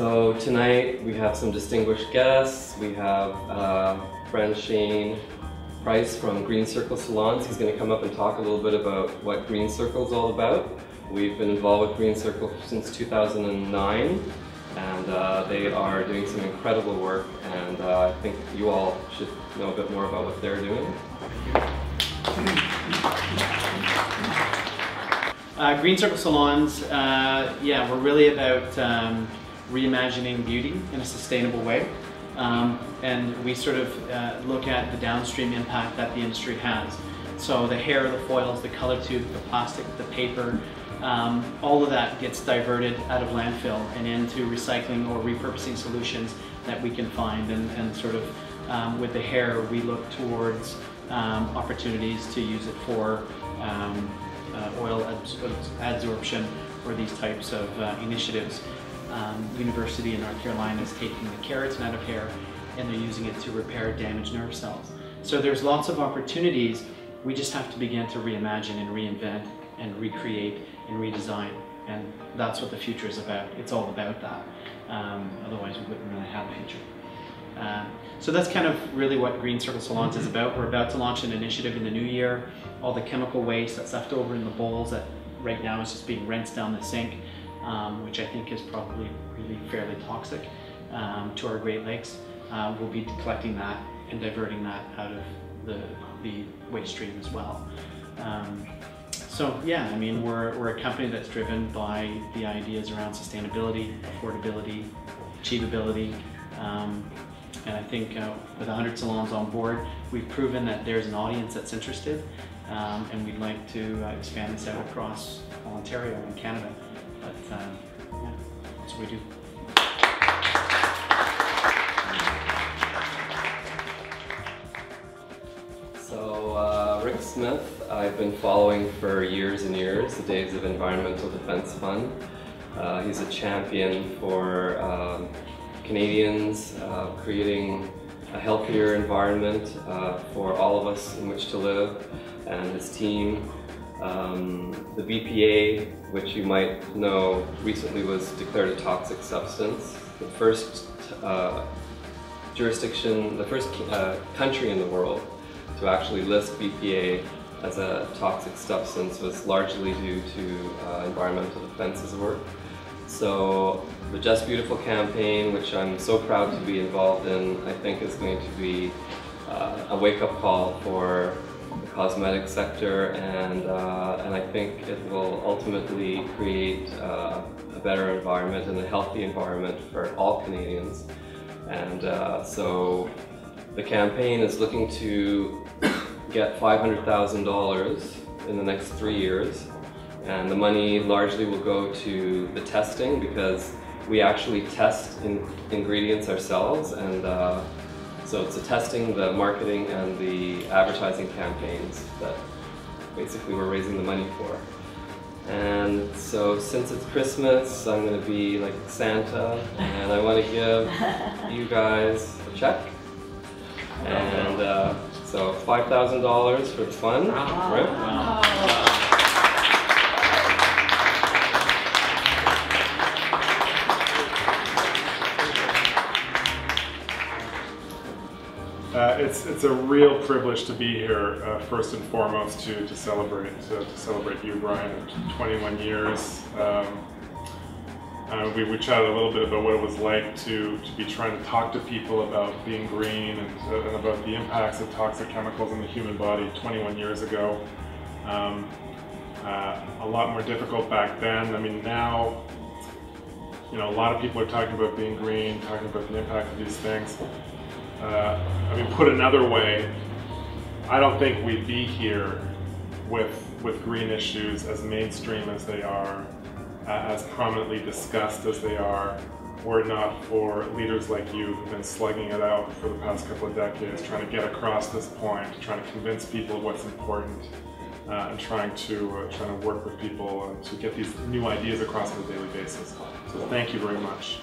So tonight we have some distinguished guests. We have friend Shane Price from Green Circle Salons. He's going to come up and talk a little bit about what Green Circle is all about. We've been involved with Green Circle since 2009, and they are doing some incredible work, and I think you all should know a bit more about what they're doing. Green Circle Salons, yeah, we're really about reimagining beauty in a sustainable way. And we sort of look at the downstream impact that the industry has. So the hair, the foils, the color tube, the plastic, the paper, all of that gets diverted out of landfill and into recycling or repurposing solutions that we can find. And sort of with the hair, we look towards opportunities to use it for oil adsorption or these types of initiatives. University in North Carolina is taking the keratin out of hair and they're using it to repair damaged nerve cells. So there's lots of opportunities. We just have to begin to reimagine and reinvent and recreate and redesign, and that's what the future is about. It's all about that. Otherwise we wouldn't really have a future. So that's kind of really what Green Circle Salons is about. We're about to launch an initiative in the new year. All the chemical waste that's left over in the bowls that right now is just being rinsed down the sink, which I think is probably really fairly toxic to our Great Lakes. We'll be collecting that and diverting that out of the waste stream as well. So yeah, I mean, we're a company that's driven by the ideas around sustainability, affordability, achievability, and I think with 100 salons on board, we've proven that there's an audience that's interested, and we'd like to expand this out across Ontario and Canada. But yeah, that's what we do. So Rick Smith, I've been following for years and years, the days of Environmental Defense Fund. He's a champion for Canadians, creating a healthier environment for all of us in which to live, and his team. The BPA, which you might know, recently was declared a toxic substance. The first jurisdiction, the first country in the world to actually list BPA as a toxic substance was largely due to environmental defense's work. So the Just Beautiful campaign, which I'm so proud to be involved in, I think is going to be a wake-up call for the cosmetic sector, and I think it will ultimately create a better environment and a healthy environment for all Canadians. And so the campaign is looking to get $500,000 in the next 3 years. And the money largely will go to the testing, because we actually test ingredients ourselves, and so it's the testing, the marketing, and the advertising campaigns that basically we're raising the money for. And so since it's Christmas, I'm going to be like Santa, and I want to give you guys a check. And so $5,000 for the fund, right? Wow. It's a real privilege to be here, first and foremost, to celebrate you, Brian, 21 years. We chatted a little bit about what it was like to be trying to talk to people about being green and about the impacts of toxic chemicals in the human body 21 years ago. A lot more difficult back then. I mean, now, you know, a lot of people are talking about being green, talking about the impact of these things. I mean, put another way, I don't think we'd be here with green issues as mainstream as they are, as prominently discussed as they are, were it not for leaders like you who've been slugging it out for the past couple of decades, trying to get across this point, trying to convince people of what's important, and trying to work with people to get these new ideas across on a daily basis. So thank you very much.